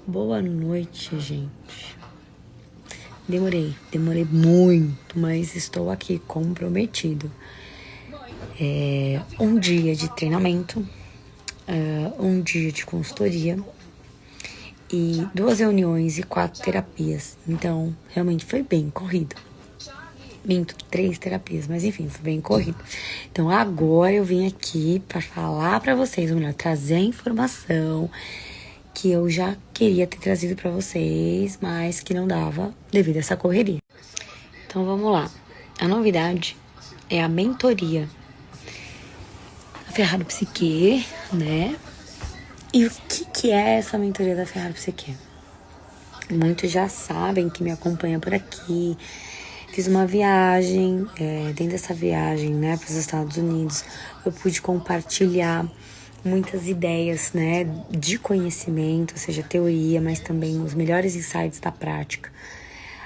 Boa noite, gente. Demorei muito, mas estou aqui comprometido. Um dia de treinamento, um dia de consultoria e 2 reuniões e 4 terapias. Então, realmente foi bem corrido. Minto, 3 terapias, mas enfim, foi bem corrido. Então, agora eu vim aqui para falar para vocês, ou melhor, trazer a informação que eu já queria ter trazido para vocês, mas que não dava devido a essa correria. Então vamos lá. A novidade é a mentoria da Ferrari Psique, né? E o que é essa mentoria da Ferrari Psique? Muitos já sabem que me acompanham por aqui. Fiz uma viagem, dentro dessa viagem, né, para os Estados Unidos, eu pude compartilhar muitas ideias, né, de conhecimento, ou seja, teoria, mas também os melhores insights da prática,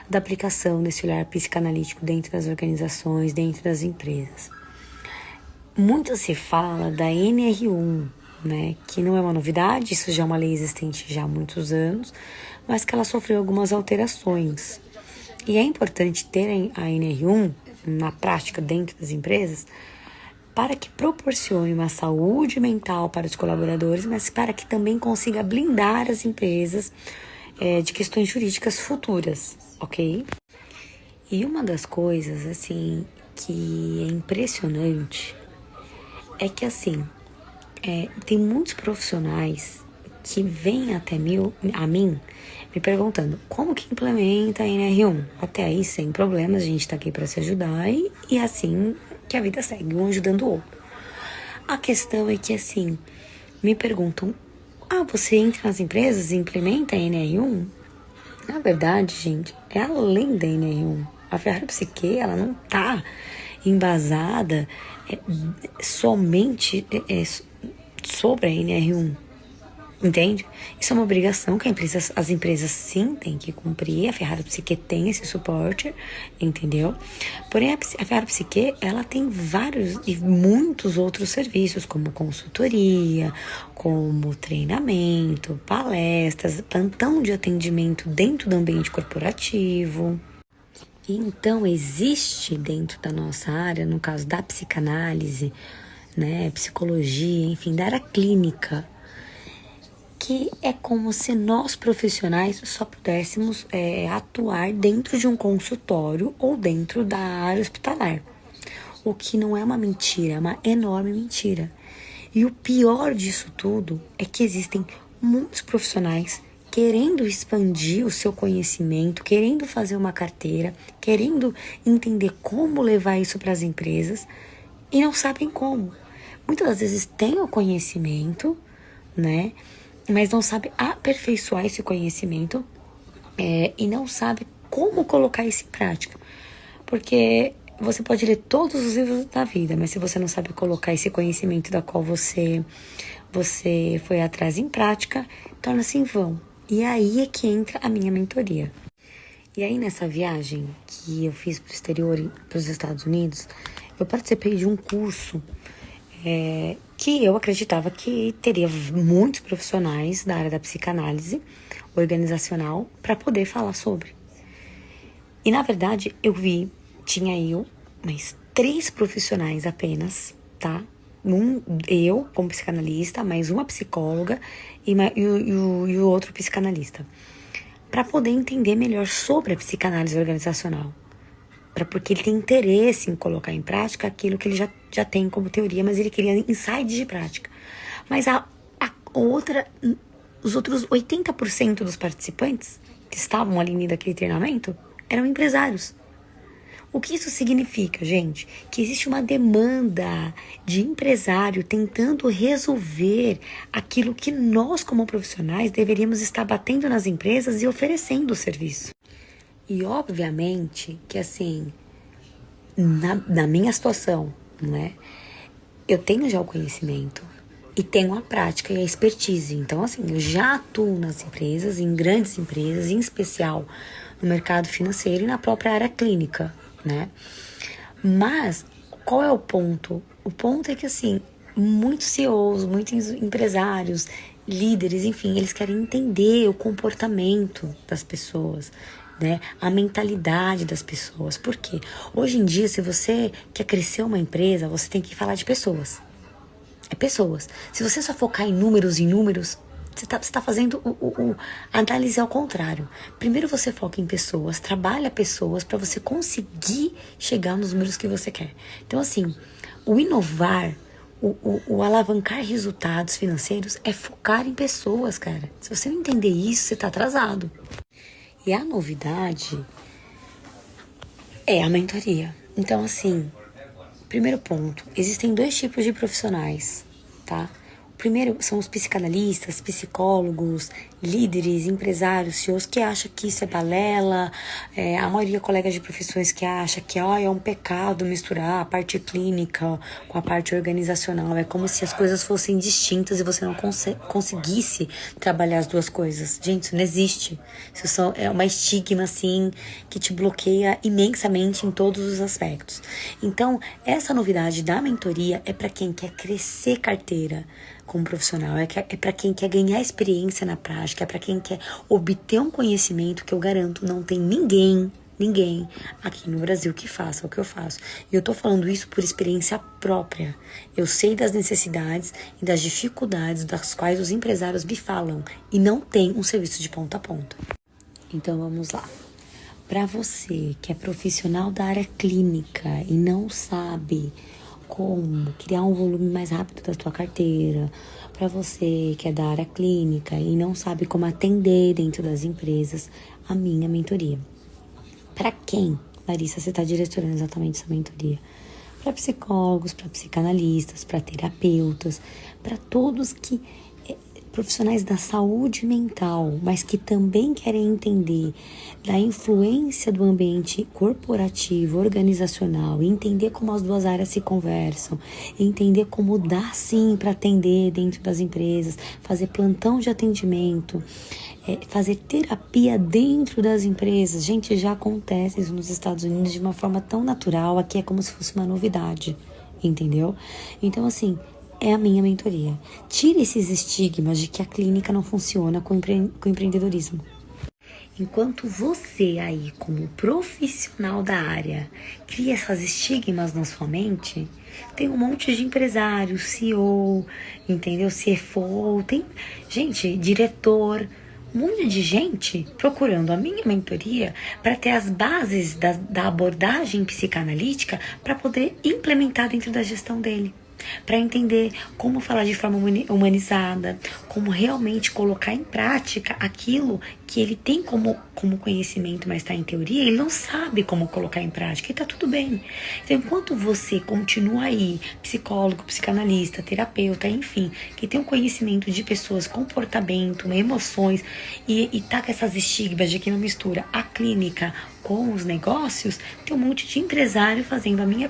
da aplicação desse olhar psicanalítico dentro das organizações, dentro das empresas. Muito se fala da NR1, né, que não é uma novidade, isso já é uma lei existente já há muitos anos, mas que ela sofreu algumas alterações. E é importante ter a NR1 na prática dentro das empresas para que proporcione uma saúde mental para os colaboradores, mas para que também consiga blindar as empresas de questões jurídicas futuras, ok? E uma das coisas, assim, que é impressionante é que, assim, tem muitos profissionais que vêm até a mim me perguntando como que implementa a NR1. Até aí, sem problemas, a gente tá aqui para se ajudar e assim que a vida segue, um ajudando o outro. A questão é que, assim, me perguntam, você entra nas empresas e implementa a NR1? Na verdade, gente, é além da NR1. A Ferrari Psique, ela não tá embasada somente sobre a NR1. Entende? Isso é uma obrigação que as empresas sim têm que cumprir. A Ferrari Psique tem esse suporte, entendeu? Porém, a Ferrari Psique, ela tem vários e muitos outros serviços, como consultoria, como treinamento, palestras, plantão de atendimento dentro do ambiente corporativo. Então, existe dentro da nossa área, no caso da psicanálise, né, psicologia, enfim, da área clínica, que é como se nós profissionais só pudéssemos atuar dentro de um consultório ou dentro da área hospitalar. O que não é uma mentira, é uma enorme mentira. E o pior disso tudo é que existem muitos profissionais querendo expandir o seu conhecimento, querendo fazer uma carteira, querendo entender como levar isso para as empresas e não sabem como. Muitas das vezes têm o conhecimento, né? Mas não sabe aperfeiçoar esse conhecimento e não sabe como colocar isso em prática. Porque você pode ler todos os livros da vida, mas se você não sabe colocar esse conhecimento da qual você foi atrás em prática, torna-se em vão. E aí é que entra a minha mentoria. E aí nessa viagem que eu fiz para o exterior, para os Estados Unidos, eu participei de um curso que eu acreditava que teria muitos profissionais da área da psicanálise organizacional para poder falar sobre. E na verdade tinha eu, mais 3 profissionais apenas, tá? Eu como psicanalista, mais uma psicóloga e o outro psicanalista, para poder entender melhor sobre a psicanálise organizacional. Porque ele tem interesse em colocar em prática aquilo que ele já tem como teoria, mas ele queria insights de prática. Mas os outros 80% dos participantes que estavam ali naquele treinamento eram empresários. O que isso significa, gente? Que existe uma demanda de empresário tentando resolver aquilo que nós, como profissionais, deveríamos estar batendo nas empresas e oferecendo o serviço. E obviamente que, assim, na minha situação, né, eu tenho já o conhecimento e tenho a prática e a expertise. Então, assim, eu já atuo nas empresas, em grandes empresas, em especial no mercado financeiro e na própria área clínica, né? Mas qual é o ponto? O ponto é que, assim, muitos CEOs, muitos empresários líderes, enfim, eles querem entender o comportamento das pessoas, né? A mentalidade das pessoas. Por quê? Hoje em dia, se você quer crescer uma empresa, você tem que falar de pessoas. É pessoas. Se você só focar em números, você tá fazendo a análise ao contrário. Primeiro você foca em pessoas, trabalha pessoas para você conseguir chegar nos números que você quer. Então, assim, o inovar, o alavancar resultados financeiros é focar em pessoas, cara. Se você não entender isso, você tá atrasado. E a novidade é a mentoria. Então, assim, primeiro ponto, existem 2 tipos de profissionais, tá? O primeiro são os psicanalistas, psicólogos, líderes, empresários, CEOs que acham que isso é balela, a maioria colegas de profissões que acha que é um pecado misturar a parte clínica com a parte organizacional, é como se as coisas fossem distintas e você não conseguisse trabalhar as 2 coisas. Gente, isso não existe. Isso só é uma estigma, assim, que te bloqueia imensamente em todos os aspectos. Então, essa novidade da mentoria é para quem quer crescer carteira como profissional, é para quem quer ganhar experiência na prática, é para quem quer obter um conhecimento que eu garanto não tem ninguém aqui no Brasil que faça o que eu faço. E eu tô falando isso por experiência própria. Eu sei das necessidades e das dificuldades das quais os empresários me falam e não tem um serviço de ponta a ponta. Então vamos lá. Para você que é profissional da área clínica e não sabe como criar um volume mais rápido da sua carteira, para você que é da área clínica e não sabe como atender dentro das empresas, a minha mentoria. Para quem, Larissa, você está direcionando exatamente essa mentoria? Para psicólogos, para psicanalistas, para terapeutas, para todos que profissionais da saúde mental, mas que também querem entender da influência do ambiente corporativo, organizacional, entender como as 2 áreas se conversam, entender como dá sim para atender dentro das empresas, fazer plantão de atendimento, fazer terapia dentro das empresas. Gente, já acontece isso nos Estados Unidos de uma forma tão natural, aqui é como se fosse uma novidade, entendeu? Então, assim, é a minha mentoria. Tire esses estigmas de que a clínica não funciona com empreendedorismo. Enquanto você aí, como profissional da área, cria esses estigmas na sua mente, tem um monte de empresário, CEO, entendeu? CFO, tem gente, diretor, um monte de gente procurando a minha mentoria para ter as bases da abordagem psicanalítica para poder implementar dentro da gestão dele. Para entender como falar de forma humanizada, como realmente colocar em prática aquilo que ele tem como conhecimento, mas está em teoria, ele não sabe como colocar em prática, e tá tudo bem. Então, enquanto você continua aí, psicólogo, psicanalista, terapeuta, enfim, que tem um conhecimento de pessoas, comportamento, emoções, e tá com essas estigmas de que não mistura a clínica com os negócios, tem um monte de empresário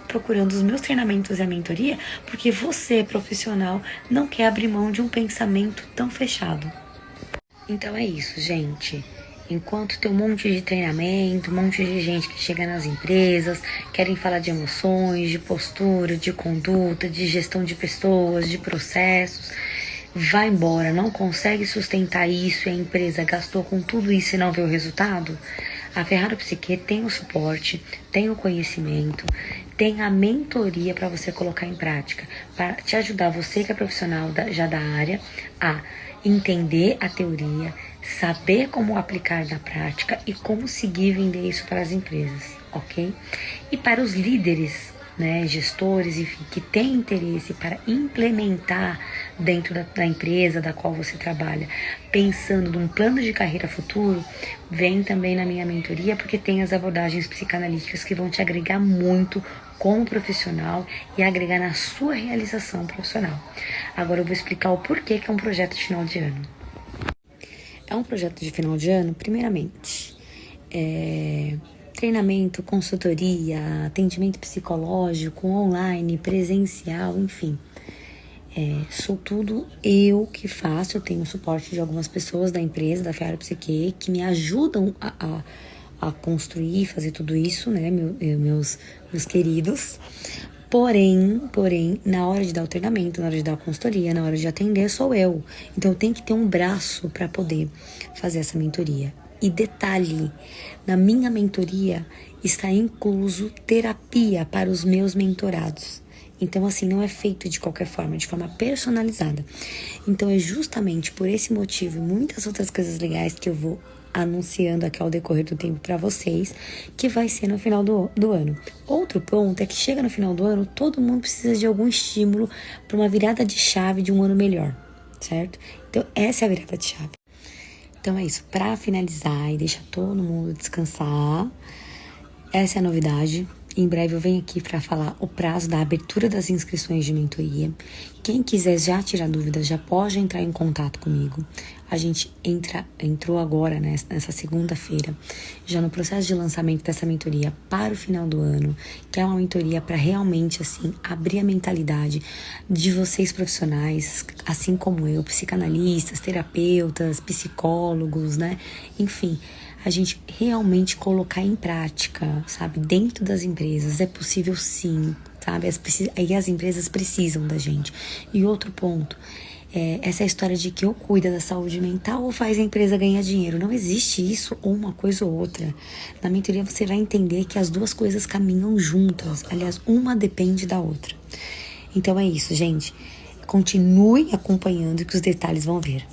procurando os meus treinamentos e a mentoria, porque você, profissional, não quer abrir mão de um pensamento tão fechado. Então é isso, gente. Enquanto tem um monte de treinamento, um monte de gente que chega nas empresas, querem falar de emoções, de postura, de conduta, de gestão de pessoas, de processos, vai embora, não consegue sustentar isso e a empresa gastou com tudo isso e não vê o resultado? A Ferrari Psique tem o suporte, tem o conhecimento, tem a mentoria para você colocar em prática, para te ajudar, você que é profissional já da área, a entender a teoria, saber como aplicar na prática e conseguir vender isso para as empresas, ok? E para os líderes, né, gestores, enfim, que têm interesse para implementar dentro da empresa da qual você trabalha, pensando num plano de carreira futuro, vem também na minha mentoria, porque tem as abordagens psicanalíticas que vão te agregar muito como profissional e agregar na sua realização profissional. Agora eu vou explicar o porquê que é um projeto de final de ano. É um projeto de final de ano, primeiramente, treinamento, consultoria, atendimento psicológico, online, presencial, enfim. Sou tudo eu que faço. Eu tenho o suporte de algumas pessoas da empresa, da Ferrari Psique, que me ajudam a construir, fazer tudo isso, né, meus queridos. Porém, na hora de dar o treinamento, na hora de dar a consultoria, na hora de atender, sou eu. Então eu tenho que ter um braço para poder fazer essa mentoria. E detalhe, na minha mentoria está incluso terapia para os meus mentorados. Então, assim, não é feito de qualquer forma, de forma personalizada. Então, é justamente por esse motivo e muitas outras coisas legais que eu vou anunciando aqui ao decorrer do tempo para vocês, que vai ser no final do ano. Outro ponto é que chega no final do ano, todo mundo precisa de algum estímulo para uma virada de chave de um ano melhor, certo? Então, essa é a virada de chave. Então, é isso. Para finalizar e deixar todo mundo descansar, essa é a novidade. Em breve eu venho aqui para falar o prazo da abertura das inscrições de mentoria. Quem quiser já tirar dúvidas, já pode entrar em contato comigo. A gente entrou agora, né, nessa segunda-feira, já no processo de lançamento dessa mentoria para o final do ano, que é uma mentoria para realmente, assim, abrir a mentalidade de vocês profissionais, assim como eu, psicanalistas, terapeutas, psicólogos, né, enfim, a gente realmente colocar em prática, sabe, dentro das empresas. É possível sim, sabe, as empresas precisam da gente. E outro ponto, essa história de que ou cuida da saúde mental ou faz a empresa ganhar dinheiro. Não existe isso ou uma coisa ou outra. Na mentoria você vai entender que as duas coisas caminham juntas. Aliás, uma depende da outra. Então é isso, gente. Continue acompanhando que os detalhes vão vir.